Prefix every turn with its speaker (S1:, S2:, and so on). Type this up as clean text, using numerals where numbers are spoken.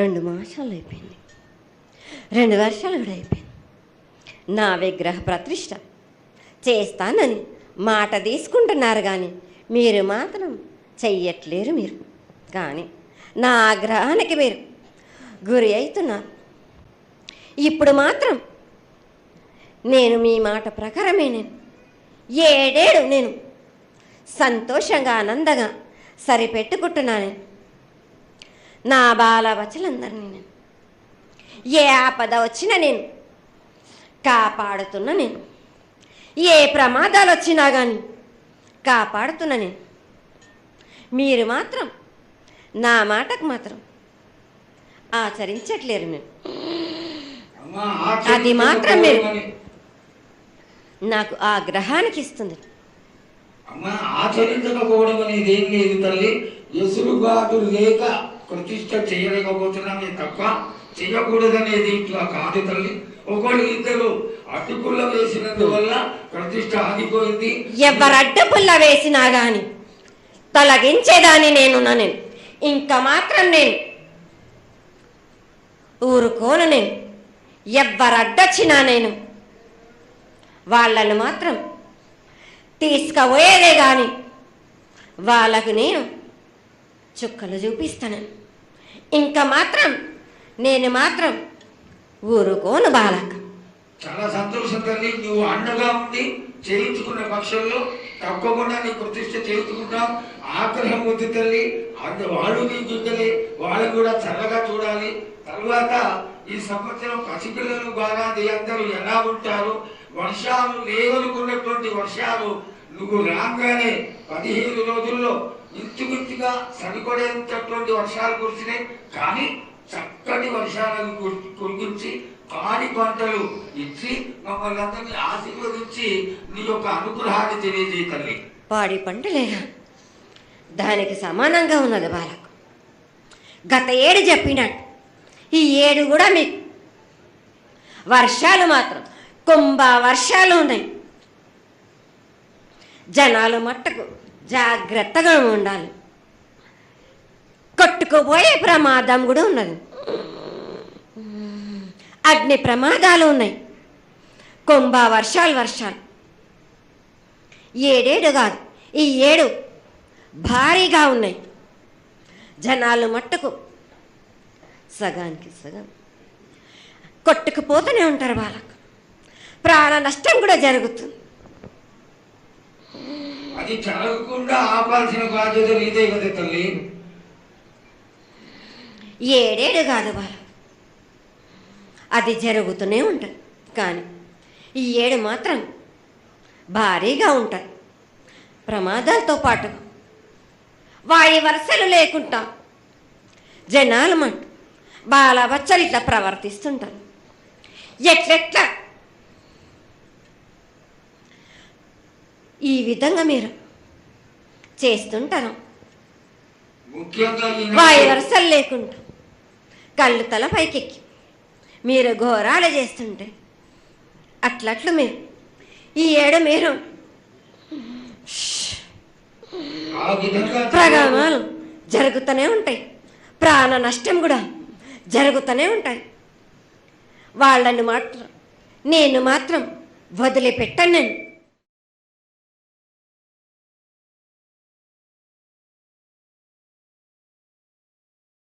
S1: 2 మాసాలు అయిపోయింది, 2 వర్షాలు కూడా అయిపోయింది. నా విగ్రహ ప్రతిష్ట చేస్తానని మాట తీసుకుంటున్నారు, కానీ మీరు మాత్రం చెయ్యట్లేరు. మీరు కానీ నా ఆగ్రహానికి మీరు గురి అవుతున్నారు. ఇప్పుడు మాత్రం నేను మీ మాట ప్రకారమే నేను సంతోషంగా ఆనందంగా సరిపెట్టుకుంటున్నాను. నా బాలవచలందరినీ నేను ఏ ఆపద వచ్చినా నేను కాపాడుతున్నా. నేను ఏ ప్రమాదాలు వచ్చినా కానీ కాపాడుతున్నా. నేను మీరు మాత్రం నా మాటకు మాత్రం ఆచరించట్లేరు. నేను అది మాత్రం మీరు నాకు ఆ గ్రహానికి ఇస్తుంది.
S2: ఆచరించకపోవడం అనేది ఏం లేదు తల్లి. ఎసురుబాటు లేక ప్రతిష్ట చేయలేకపోతున్నామే తప్ప చేయకూడదనేది ఇట్లా కాదు తల్లి. ఒకళ్ళు ఇద్దరు అడ్డుపుల్ల వేసినందువల్ల ప్రతిష్ట ఆగిపోయింది.
S1: ఎవరు అడ్డుపుల్ల వేసినా గాని తొలగించేదాన్ని నేను ఇంకా మాత్రం నేను ఊరుకోను. నేను ఎవరు అడ్డొచ్చినా నేను వాళ్ళను మాత్రం తీసుకుపోయేదే కానీ వాళ్ళకు నేను చుక్కలు చూపిస్తాను. ఇంకా మాత్రం నేను మాత్రం ఊరుకోను బాలక.
S2: చాలా సంతోషం తల్లి. నువ్వు అండగా ఉండి చేయించుకున్న పక్షంలో తప్పకుండా నీ ప్రతిష్ట చేయించుకుంటాం. ఆగ్రహం వద్దు తల్లి. వాళ్ళు నీ బిడ్డలే, వాళ్ళు కూడా చల్లగా చూడాలి. తర్వాత ఈ సంవత్సరం పసిపిల్లలు బాగా అందరూ ఎలా ఉంటారు. వర్షాలు లేవనుకున్నటువంటి వర్షాలు నువ్వు రాగానే 15 రోజుల్లో ఇంచుమించుగా సరిపడేటటువంటి వర్షాలు కురిసినాయి. కానీ చక్కటి వర్షాలను కురిపించి పాడి పంటలు ఇచ్చి మమ్మల్ని అందరినీ ఆశీర్వదించి నీ యొక్క అనుగ్రహాన్ని తెలియజేయ తల్లి.
S1: పాడి పంటలేగా దానికి సమానంగా ఉన్నది బాలకు. గత ఏడు చెప్పినట్టు ఈ ఏడు కూడా మీకు వర్షాలు మాత్రం కుంభ వర్షాలు ఉన్నాయి. జనాలు మట్టుకు జాగ్రత్తగా ఉండాలి. కొట్టుకుపోయే ప్రమాదం కూడా ఉన్నది. అగ్ని ప్రమాదాలు ఉన్నాయి. కుంభ వర్షాలు ఏడేడు కాదు, ఈ 7 భారీగా ఉన్నాయి. జనాలు మట్టుకు సగానికి సగం కొట్టుకుపోతూనే ఉంటారు. వాళ్ళకు ప్రాణ నష్టం కూడా జరుగుతుంది.
S2: అది జరగకుండా ఆపాల్సిన బాధ్యత నీదే కదా తల్లి.
S1: 7 కాదు వాళ్ళు, అది జరుగుతూనే ఉంటుంది. కానీ ఈ 7 మాత్రం భారీగా ఉంటాయి. ప్రమాదాలతో పాటు వాడి వరుసలు లేకుండా జనాలు మట్టు బాలబచ్చలు ఇట్లా ప్రవర్తిస్తుంటారు. ఎట్లెట్లా ఈ విధంగా మీరు చేస్తుంటారు. వాయి వరుసలు లేకుండా కళ్ళు తల పైకెక్కి మీరు ఘోరాలు చేస్తుంటే అట్లట్లు మీరు ఈ 7 మీరు ప్రమాదాలు జరుగుతూనే ఉంటాయి. ప్రాణ నష్టం కూడా జరుగుతూనే ఉంటాయి. వాళ్ళని మాత్రం నేను మాత్రం వదిలిపెట్టను. నేను